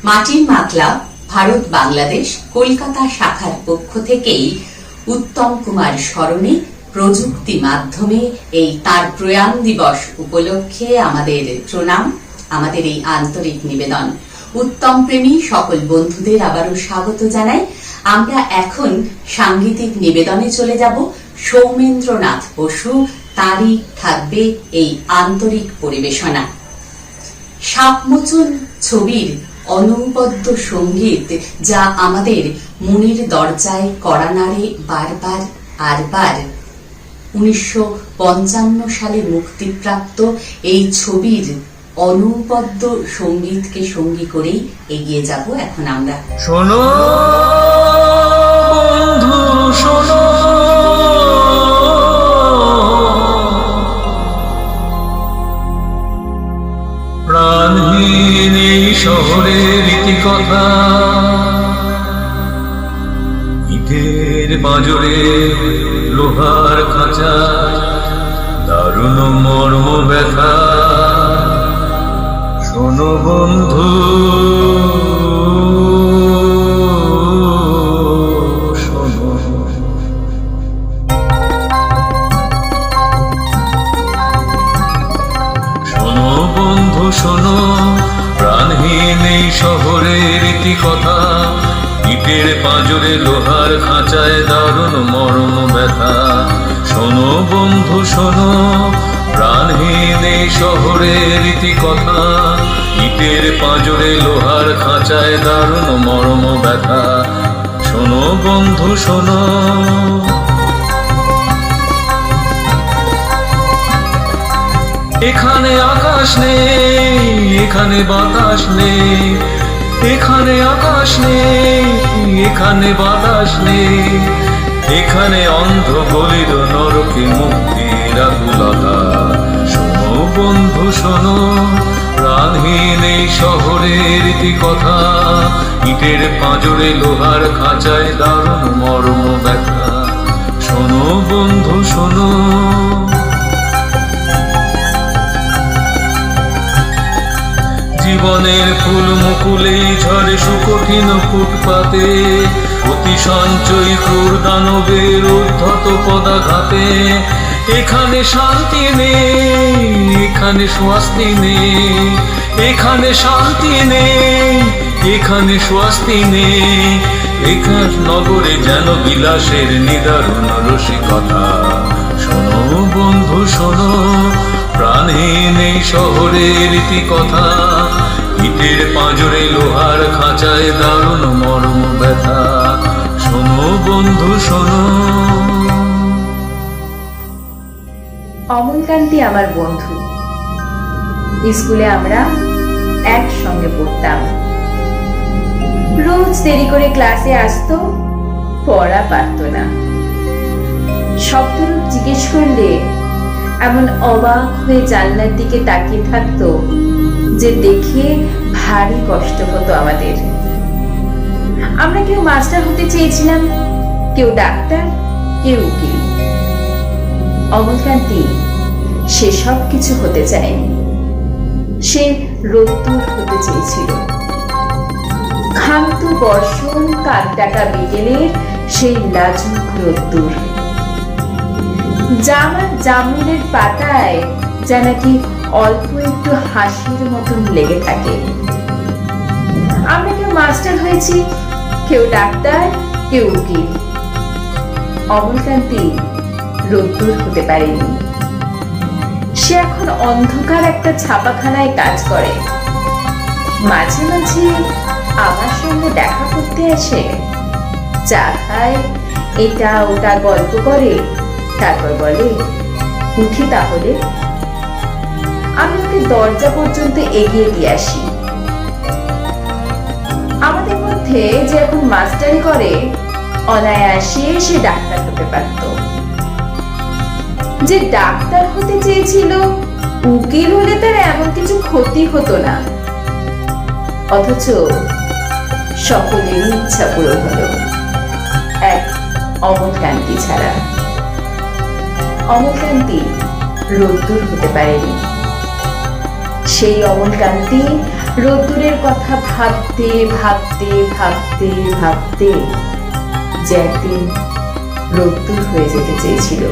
মাটির মাতলা ভারত বাংলাদেশ কলকাতা শাখার পক্ষ থেকেই উত্তম কুমার স্মরণে প্রযুক্তি মাধ্যমে এই তার প্রয়াণ দিবস উপলক্ষে আমাদের প্রণাম, আমাদের এই আন্তরিক নিবেদন। উত্তম প্রেমী সকল বন্ধুদের আবারও স্বাগত জানাই। আমরা এখন সাংগীতিক নিবেদনে চলে যাব। সৌমেন্দ্রনাথ বসু, তারই থাকবে এই আন্তরিক পরিবেশনা। সাপমোচন ছবির অনবদ্য সঙ্গীত, যা আমাদের মনের দরজায় কড়া নাড়ে বারবার আরবার। 1955 সালে মুক্তিপ্রাপ্ত এই ছবির অনবদ্য সঙ্গীতকে সঙ্গী করেই এগিয়ে যাব এখন আমরা। শোনো বন্ধু শোনো, প্রাণহীন এই শহরের ইতিকথা, ইটের পাঁজরে লোহার খাঁচা, দারুণ মর্ম ব্যথা। শোনো বন্ধু শোনো, শোনো বন্ধু শোনো, প্রাণহীন এই শহরের ইতিকথা, ইটের পাঁজরে লোহার খাঁচায় দারুণ মরণ ব্যথা। শোনো বন্ধু শোনো, প্রাণহীন এই শহরের ইতিকথা, ইটের পাঁজরে লোহার খাঁচায় দারুণ মরম ব্যথা। শোনো বন্ধু শোনো, এখানে আকাশ নেই, এখানে বাতাস নেই, এখানে আকাশ নেই, এখানে বাতাস নেই, এখানে অন্ধ গলির নরকে মুক্তির আকুলতা। শোনো বন্ধু শোনো, প্রাণহীন এই শহরের ইতিকথা, ইটের পাঁজরে লোহার খাঁচায় দারুণ মর্ম ব্যথা। শোনো বন্ধু শোনো, জীবনের ফুল মুকুলে ঝরে সুকঠিন ফুটপাতে, অতি সঞ্চয়ী ক্রূর দানবের উদ্ধত পদাঘাতে। এখানে শান্তি নেই, এখানে স্বস্তি নেই, এখানে শান্তি নেই, এখানে স্বস্তি নেই। এখান নগরে যেন বিলাসের নিদারুণ রসিকতা। শোনো বন্ধু শোনো, প্রাণহীন এই শহরের ইতিকথা, ইটের পাঁজরে লোহার খাঁচায় দারুণ মর্ম ব্যথা। শোনো বন্ধু শোনো। অমলকান্তি আমার বন্ধু। স্কুলে আমরা একসঙ্গে পড়তাম। রোজ দেরি করে ক্লাসে আসতো, পড়া পারতো না। শব্দরূপ জিজ্ঞেস করলে এমন অবাক হয়ে জানলার দিকে তাকিয়ে থাকতো যে দেখে ভারী কষ্ট হতো আমাদের। আমরা কেউ মাস্টার হতে চেয়েছিলাম, কেউ ডাক্তার, কেউ উকিল। অমলকান্তি সেসব কিছু হতে চায়নি। সে রোদ্দুর হতে চেয়েছিল। ক্ষান্ত বর্ষণ, কাক ডাকা বিকেলের সেই লাজুক রোদ্দুর। জামার জামরুলের পাতায় যা নাকি অল্প একটু হাসির মতন লেগে থাকে। আমরা কেউ মাস্টার হয়েছি, কেউ ডাক্তার, কেউ উকিল। অমলকান্তি রোদ্দুর হতে পারেনি। সে এখন অন্ধকার একটা ছাপাখানায় কাজ করে। মাঝে মাঝে আমার সঙ্গে দেখা করতে আসে, চা খায়, এটা ওটা গল্প করে, তারপর বলে উঠি তাহলে। আমি ওকে দরজা পর্যন্ত এগিয়ে দিয়ে আসি। আমাদের মধ্যে যে এখন মাস্টারি করে, অনায়াসে সে ডাক্তার হতে পারত। যে ডাক্তার হতে চেয়েছিল, উকিল হলে তার এমন কিছু ক্ষতি হতো না। অথচ সকলেরই ইচ্ছা পূরণ হলো, এক অমলকান্তি ছাড়া। অমলকান্তি রোদ্দুর হতে পারেনি। সেই অমলকান্তি রোদ্দুরের কথা ভাবতে ভাবতে ভাবতে ভাবতে যে একদিন রোদ্দুর হয়ে যেতে চেয়েছিল।